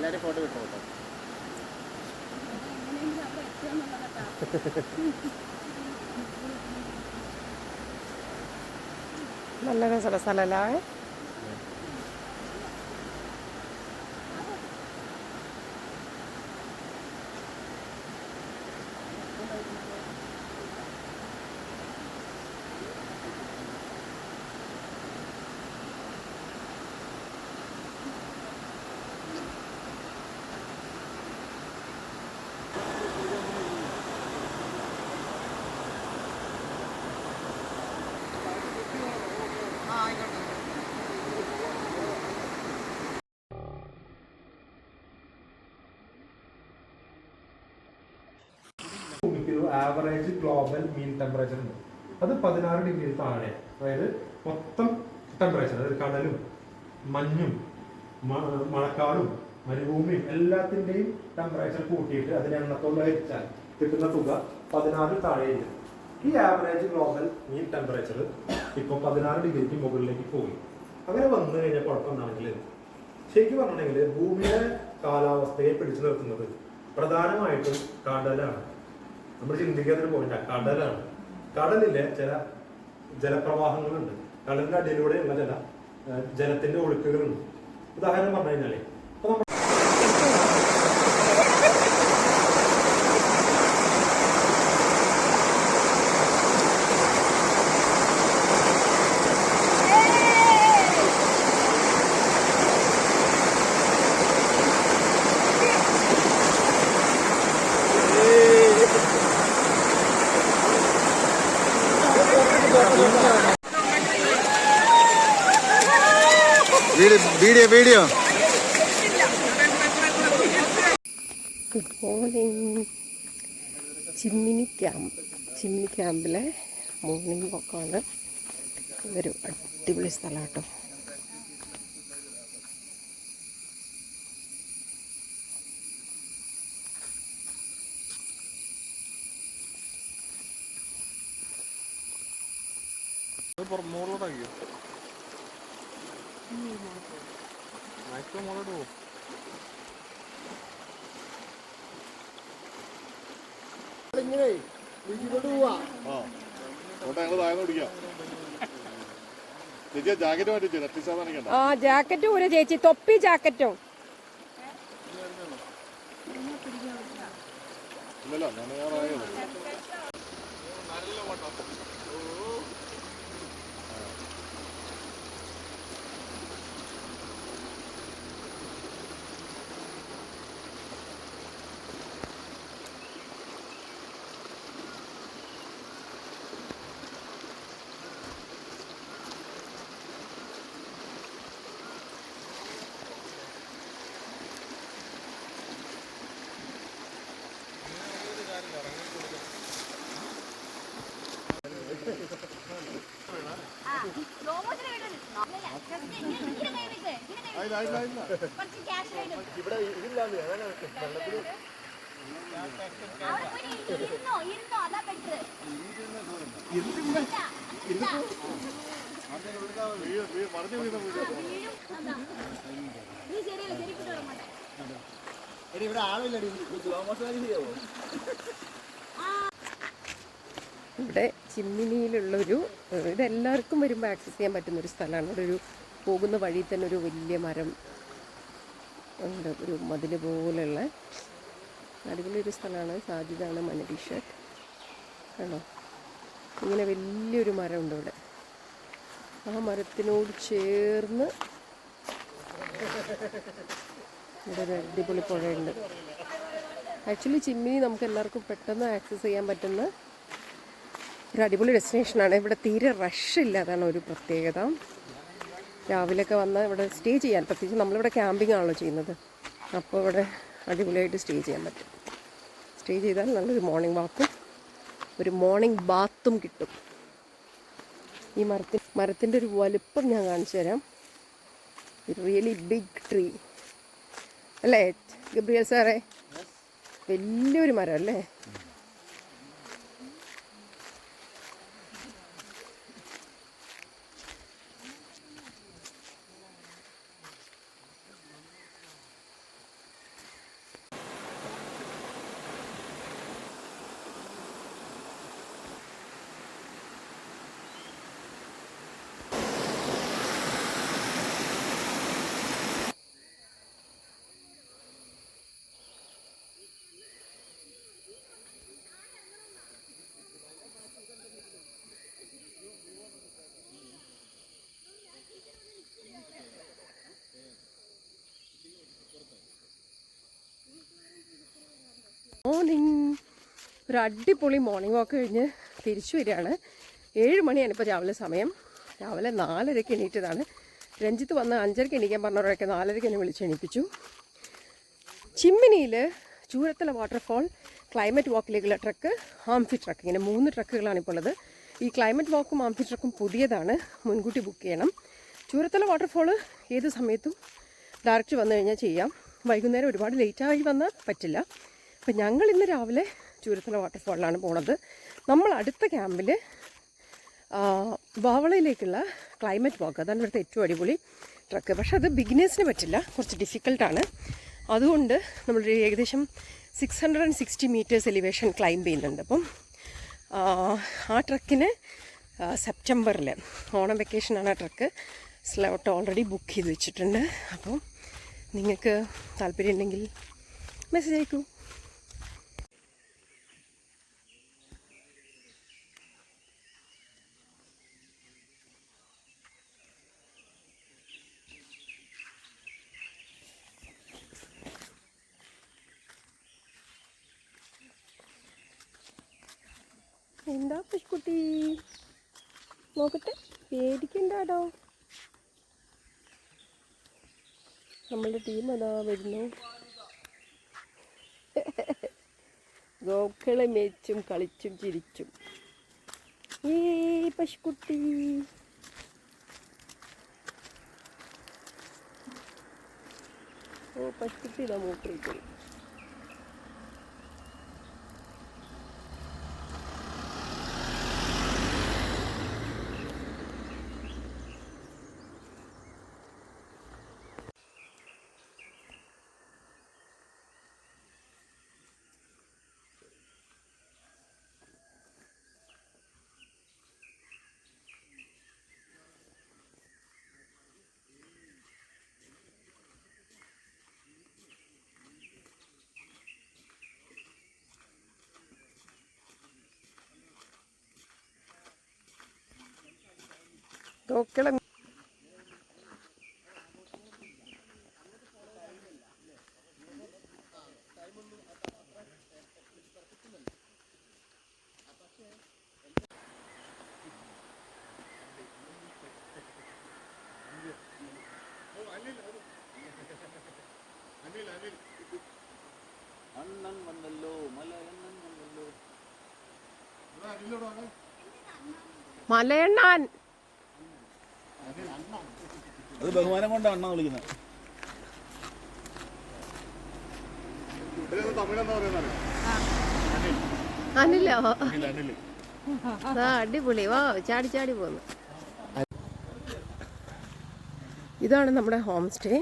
എല്ലാവരും ഫോട്ടോ കിട്ടും കേട്ടോ. നല്ല രസമുള്ള സ്ഥലമല്ലേ? ആവറേജ് ഗ്ലോബൽ മീൻ ടെമ്പറേച്ചർ ഉണ്ട്. അത് 16 ഡിഗ്രി താഴെ. അതായത് മൊത്തം ടെമ്പറേച്ചർ, അതായത് കടലും മഞ്ഞും മഴക്കാടും മരുഭൂമിയും എല്ലാത്തിൻ്റെയും ടെമ്പറേച്ചർ കൂട്ടിയിട്ട് അതിനെ എണ്ണത്തോട് ഹരിച്ചാൽ കിട്ടുന്ന തുക 16 താഴെയില്ല. ഈ ആവറേജ് ഗ്ലോബൽ മീൻ ടെമ്പറേച്ചർ ഇപ്പോൾ 16 ഡിഗ്രിക്ക് മുകളിലേക്ക് പോയി. അങ്ങനെ വന്നു കഴിഞ്ഞാൽ കുഴപ്പമെന്നാണെങ്കിൽ ശരിക്കും പറഞ്ഞിട്ടുണ്ടെങ്കിൽ ഭൂമിയുടെ കാലാവസ്ഥയെ പിടിച്ചു നിർത്തുന്നത് പ്രധാനമായിട്ടും കടലാണ്. നമ്മൾ ചിന്തിക്കാത്തൊരു പോയിന്റ് കടലാണ്. കടലിലെ ചില ജലപ്രവാഹങ്ങളുണ്ട്, കടലിന്റെ അടിയിലൂടെയുള്ള ചില ജലത്തിന്റെ ഒഴുക്കുകളുണ്ട്. ഉദാഹരണം പറഞ്ഞു കഴിഞ്ഞാലേ വീഡിയോ ഗുഡ് മോർണിംഗ്. ചിമ്മിനി ക്യാമ്പിലെ മോർണിംഗ് വാക്കാണ്. ഇതൊരു അടിപൊളി സ്ഥലം കേട്ടോ. ആ ജാക്കറ്റും ഒരു ചേച്ചി തൊപ്പി ജാക്കറ്റും ഇവിടെ ഇതില്ലാതെ ഇവിടെ ആളില്ലടി. ഇവിടെ ചിമ്മിനിയിലുള്ളൊരു ഇതെല്ലാവർക്കും വരുമ്പോൾ ആക്സസ് ചെയ്യാൻ പറ്റുന്നൊരു സ്ഥലമാണ്. ഇവിടെ ഒരു പോകുന്ന വഴിയിൽ തന്നെ ഒരു വലിയ മരം ഉണ്ട്, ഒരു മതിൽ പോലെയുള്ള അടിപൊളി ഒരു സ്ഥലമാണ്. സാധ്യതയാണ് മഞ്ഞ ടീഷർട്ട് ആണോ. ഇങ്ങനെ വലിയൊരു മരമുണ്ട് ഇവിടെ. ആ മരത്തിനോട് ചേർന്ന് ഇവിടെ ഒരു അടിപൊളി പുഴയുണ്ട്. ആക്ച്വലി ചിമ്മിനി നമുക്ക് എല്ലാവർക്കും പെട്ടെന്ന് ആക്സസ് ചെയ്യാൻ പറ്റുന്ന ഒരു അടിപൊളി ഡെസ്റ്റിനേഷനാണ്. ഇവിടെ തീരെ റഷില്ല, അതാണ് ഒരു പ്രത്യേകത. രാവിലെയൊക്കെ വന്ന് ഇവിടെ സ്റ്റേ ചെയ്യാൻ, പ്രത്യേകിച്ച് നമ്മളിവിടെ ക്യാമ്പിംഗ് ആണല്ലോ ചെയ്യുന്നത്, അപ്പോൾ ഇവിടെ അടിപൊളിയായിട്ട് സ്റ്റേ ചെയ്യാൻ പറ്റും. സ്റ്റേ ചെയ്താൽ നല്ലൊരു മോർണിംഗ് വാക്കും ഒരു മോർണിംഗ് ബാത്തും കിട്ടും. ഈ മരത്തിൻ്റെ ഒരു വലുപ്പം ഞാൻ കാണിച്ചു തരാം. റിയലി ബിഗ് ട്രീ അല്ലേ ഗബ്രിയൽ സാറേ? വലിയൊരു മരം അല്ലേ? മോർണിംഗ്. ഒരു അടിപൊളി മോർണിംഗ് വാക്ക് കഴിഞ്ഞ് തിരിച്ചു വരികയാണ്. 7 മണിയാണ് ഇപ്പോൾ രാവിലെ സമയം. രാവിലെ 4:30 എണീറ്റതാണ്. രഞ്ജിത്ത് വന്ന് 5:30 എണീക്കാൻ പറഞ്ഞവരൊക്കെ 4:30 എന്നെ വിളിച്ചെണീപ്പിച്ചു. ചിമ്മിനിയിൽ ചൂരത്തല വാട്ടർഫോൾ, ക്ലൈമറ്റ് വാക്കിലേക്കുള്ള ട്രക്ക്, ആംഫി ട്രക്ക്, ഇങ്ങനെ 3 ട്രക്കുകളാണ് ഇപ്പോൾ ഉള്ളത്. ഈ ക്ലൈമറ്റ് വാക്കും ആംഫി ട്രക്കും പുതിയതാണ്, മുൻകൂട്ടി ബുക്ക് ചെയ്യണം. ചൂരത്തല വാട്ടർഫോൾ ഏത് സമയത്തും ഡയറക്റ്റ് വന്നു കഴിഞ്ഞാൽ ചെയ്യാം. വൈകുന്നേരം ഒരുപാട് ലേറ്റായി വന്നാൽ പറ്റില്ല. അപ്പം ഞങ്ങൾ ഇന്ന് രാവിലെ ചൂരത്തല വാട്ടർഫോളിലാണ് പോണത്. നമ്മൾ അടുത്ത ക്യാമ്പിൽ വാവളയിലേക്കുള്ള ക്ലൈമറ്റ് വാക്ക്, അതാണ് ഇവിടുത്തെ ഏറ്റവും അടിപൊളി ട്രക്ക്. പക്ഷെ അത് ബിഗിനേഴ്സിന് പറ്റില്ല, കുറച്ച് ഡിഫിക്കൽട്ടാണ്. അതുകൊണ്ട് നമ്മൾ ഏകദേശം 660 മീറ്റേഴ്സ് എലിവേഷൻ ക്ലൈംബ് ചെയ്യുന്നുണ്ട്. അപ്പം ആ ട്രക്കിന് സെപ്റ്റംബറിൽ ഓണം വെക്കേഷനാണ് ആ ട്രക്ക്. സ്ലോട്ട് ഓൾറെഡി ബുക്ക് ചെയ്ത് വെച്ചിട്ടുണ്ട്. അപ്പം നിങ്ങൾക്ക് താല്പര്യം ഉണ്ടെങ്കിൽ മെസ്സേജ് അയക്കൂ. എന്താ പശുക്കുട്ടി, നോക്കട്ടെ, പേടിക്കണ്ടാടോ. നമ്മളുടെ ടീം അതാ വരുന്നു. ഗോക്കളെ മേച്ചും കളിച്ചും ചിരിച്ചും. ഈ പശുക്കുട്ടി പശുക്കുട്ടി ഇതാ മൂത്രയിക്കും. ഗോക്കളെ അണ്ണൻ വന്നല്ലോ, മലയണ്ണൻ വന്നല്ലോ. മലയണ്ണാൻ. അത് ബഹുമാനം കൊണ്ടാണ് അണ്ണ വിളിക്കുന്നത്. അനിലോ? അടിപൊളി. വാ, ചാടി ചാടി പോന്നു. ഇതാണ് നമ്മുടെ ഹോം സ്റ്റേ.